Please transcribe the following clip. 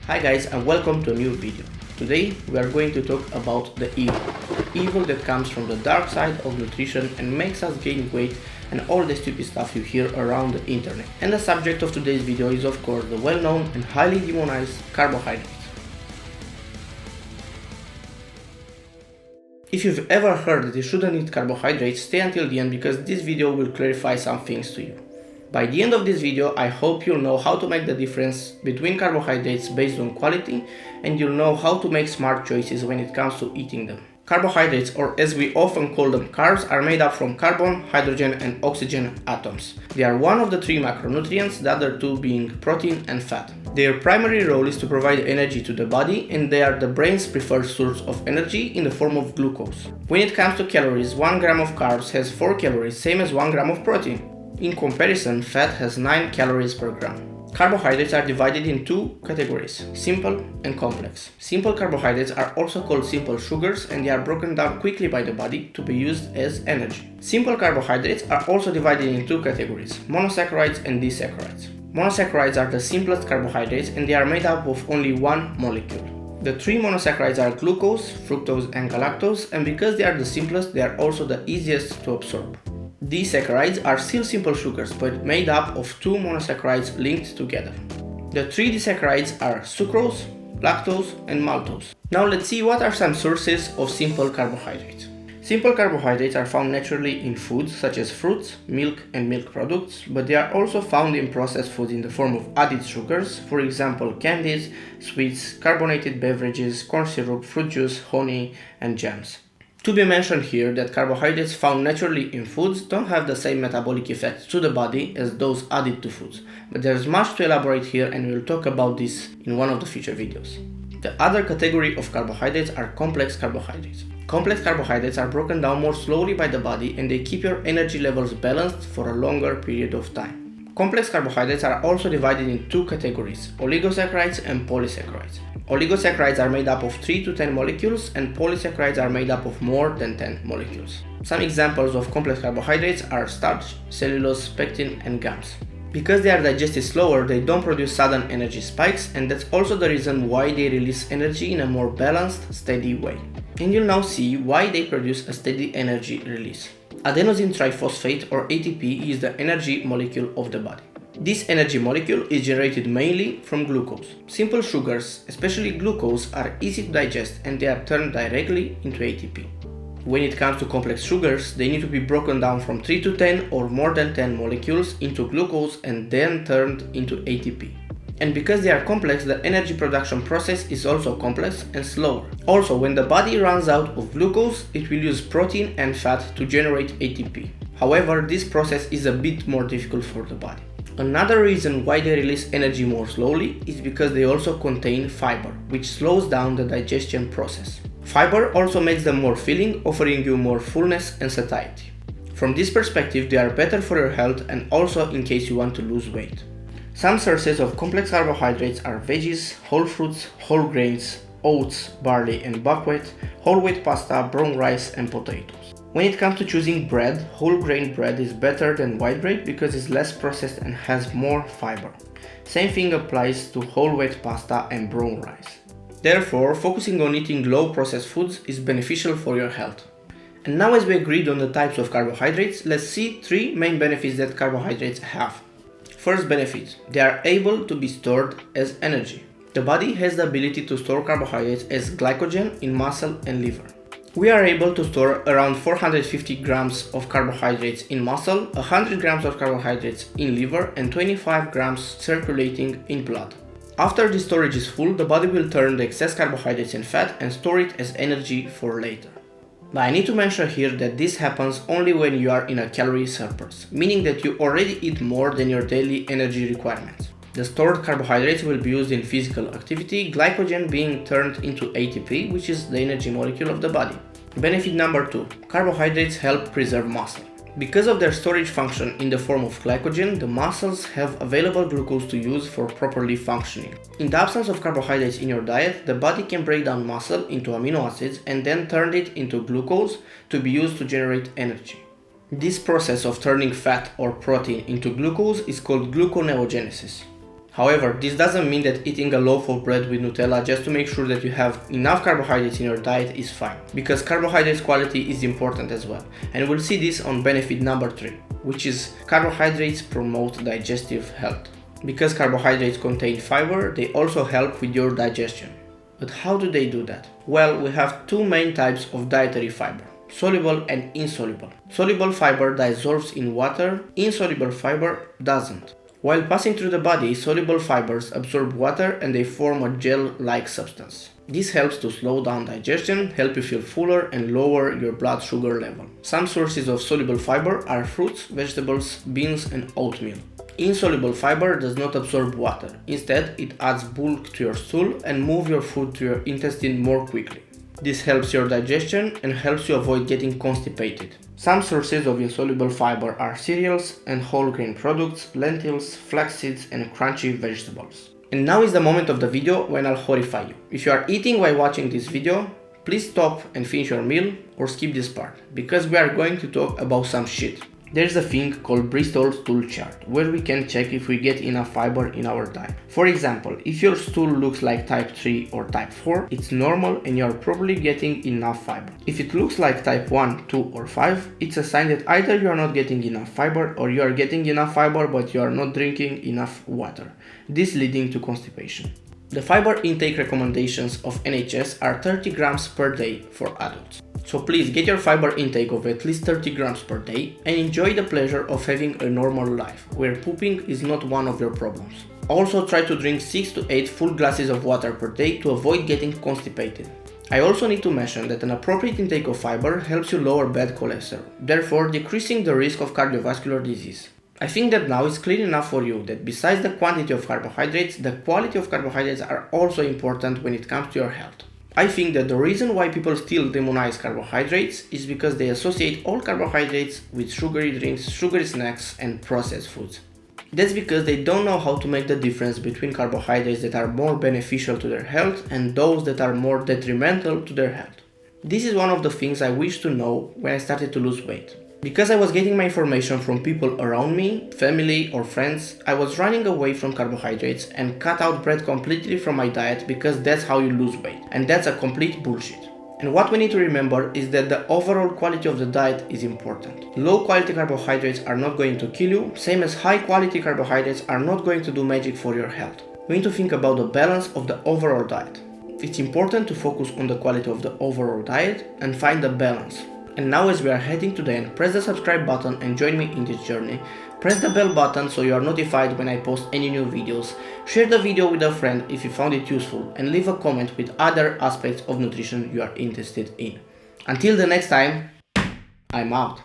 Hi guys, and welcome to a new video. Today we are going to talk about the evil that comes from the dark side of nutrition and makes us gain weight and all the stupid stuff you hear around the internet. And the subject of today's video is of course the well-known and highly demonized carbohydrates. If you've ever heard that you shouldn't eat carbohydrates, stay until the end because this video will clarify some things to you. By the end of this video, I hope you'll know how to make the difference between carbohydrates based on quality, and you'll know how to make smart choices when it comes to eating them. Carbohydrates, or as we often call them carbs, are made up from carbon, hydrogen and oxygen atoms. They are one of the three macronutrients, the other two being protein and fat. Their primary role is to provide energy to the body, and they are the brain's preferred source of energy in the form of glucose. When it comes to calories, 1 gram of carbs has 4 calories, same as 1 gram of protein. In comparison, fat has 9 calories per gram. Carbohydrates are divided in two categories, simple and complex. Simple carbohydrates are also called simple sugars, and they are broken down quickly by the body to be used as energy. Simple carbohydrates are also divided in two categories, monosaccharides and disaccharides. Monosaccharides are the simplest carbohydrates, and they are made up of only one molecule. The three monosaccharides are glucose, fructose and galactose, and because they are the simplest, they are also the easiest to absorb. Disaccharides are still simple sugars, but made up of two monosaccharides linked together. The three disaccharides are sucrose, lactose and maltose. Now let's see what are some sources of simple carbohydrates. Simple carbohydrates are found naturally in foods such as fruits, milk and milk products, but they are also found in processed foods in the form of added sugars, for example candies, sweets, carbonated beverages, corn syrup, fruit juice, honey and jams. To be mentioned here that carbohydrates found naturally in foods don't have the same metabolic effects to the body as those added to foods, but there's much to elaborate here and we'll talk about this in one of the future videos. The other category of carbohydrates are complex carbohydrates. Complex carbohydrates are broken down more slowly by the body and they keep your energy levels balanced for a longer period of time. Complex carbohydrates are also divided in two categories, oligosaccharides and polysaccharides. Oligosaccharides are made up of 3 to 10 molecules and polysaccharides are made up of more than 10 molecules. Some examples of complex carbohydrates are starch, cellulose, pectin and gums. Because they are digested slower, they don't produce sudden energy spikes, and that's also the reason why they release energy in a more balanced, steady way. And you'll now see why they produce a steady energy release. Adenosine triphosphate or ATP is the energy molecule of the body. This energy molecule is generated mainly from glucose. Simple sugars, especially glucose, are easy to digest and they are turned directly into ATP. When it comes to complex sugars, they need to be broken down from 3 to 10 or more than 10 molecules into glucose and then turned into ATP. And because they are complex, the energy production process is also complex and slower. Also, when the body runs out of glucose, it will use protein and fat to generate ATP. However, this process is a bit more difficult for the body. Another reason why they release energy more slowly is because they also contain fiber, which slows down the digestion process. Fiber also makes them more filling, offering you more fullness and satiety. From this perspective, they are better for your health and also in case you want to lose weight. Some sources of complex carbohydrates are veggies, whole fruits, whole grains, oats, barley and buckwheat, whole wheat pasta, brown rice and potatoes. When it comes to choosing bread, whole grain bread is better than white bread because it's less processed and has more fiber. Same thing applies to whole wheat pasta and brown rice. Therefore, focusing on eating low processed foods is beneficial for your health. And now as we agreed on the types of carbohydrates, let's see 3 main benefits that carbohydrates have. First benefit, they are able to be stored as energy. The body has the ability to store carbohydrates as glycogen in muscle and liver. We are able to store around 450 grams of carbohydrates in muscle, 100 grams of carbohydrates in liver and 25 grams circulating in blood. After the storage is full, the body will turn the excess carbohydrates in fat and store it as energy for later. But I need to mention here that this happens only when you are in a calorie surplus, meaning that you already eat more than your daily energy requirements. The stored carbohydrates will be used in physical activity, glycogen being turned into ATP, which is the energy molecule of the body. Benefit number 2. Carbohydrates help preserve muscle. Because of their storage function in the form of glycogen, the muscles have available glucose to use for properly functioning. In the absence of carbohydrates in your diet, the body can break down muscle into amino acids and then turn it into glucose to be used to generate energy. This process of turning fat or protein into glucose is called gluconeogenesis. However, this doesn't mean that eating a loaf of bread with Nutella just to make sure that you have enough carbohydrates in your diet is fine, because carbohydrates quality is important as well. And we'll see this on benefit number 3, which is carbohydrates promote digestive health. Because carbohydrates contain fiber, they also help with your digestion. But how do they do that? Well, we have two main types of dietary fiber: soluble and insoluble. Soluble fiber dissolves in water, insoluble fiber doesn't. While passing through the body, soluble fibers absorb water and they form a gel-like substance. This helps to slow down digestion, help you feel fuller, and lower your blood sugar level. Some sources of soluble fiber are fruits, vegetables, beans, and oatmeal. Insoluble fiber does not absorb water. Instead, it adds bulk to your stool and moves your food to your intestine more quickly. This helps your digestion and helps you avoid getting constipated. Some sources of insoluble fiber are cereals and whole grain products, lentils, flax seeds, and crunchy vegetables. And now is the moment of the video when I'll horrify you. If you are eating while watching this video, please stop and finish your meal or skip this part, because we are going to talk about some shit. There's a thing called Bristol's stool chart, where we can check if we get enough fiber in our diet. For example, if your stool looks like type 3 or type 4, it's normal and you're probably getting enough fiber. If it looks like type 1, 2 or 5, it's a sign that either you're not getting enough fiber or you are getting enough fiber but you are not drinking enough water, this leading to constipation. The fiber intake recommendations of NHS are 30 grams per day for adults. So please get your fiber intake of at least 30 grams per day and enjoy the pleasure of having a normal life, where pooping is not one of your problems. Also try to drink 6 to 8 full glasses of water per day to avoid getting constipated. I also need to mention that an appropriate intake of fiber helps you lower bad cholesterol, therefore decreasing the risk of cardiovascular disease. I think that now it's clear enough for you that besides the quantity of carbohydrates, the quality of carbohydrates are also important when it comes to your health. I think that the reason why people still demonize carbohydrates is because they associate all carbohydrates with sugary drinks, sugary snacks, and processed foods. That's because they don't know how to make the difference between carbohydrates that are more beneficial to their health and those that are more detrimental to their health. This is one of the things I wish to know when I started to lose weight. Because I was getting my information from people around me, family or friends, I was running away from carbohydrates and cut out bread completely from my diet because that's how you lose weight. And that's a complete bullshit. And what we need to remember is that the overall quality of the diet is important. Low quality carbohydrates are not going to kill you, same as high quality carbohydrates are not going to do magic for your health. We need to think about the balance of the overall diet. It's important to focus on the quality of the overall diet and find the balance. And now as we are heading to the end, press the subscribe button and join me in this journey. Press the bell button so you are notified when I post any new videos. Share the video with a friend if you found it useful, and leave a comment with other aspects of nutrition you are interested in. Until the next time, I'm out.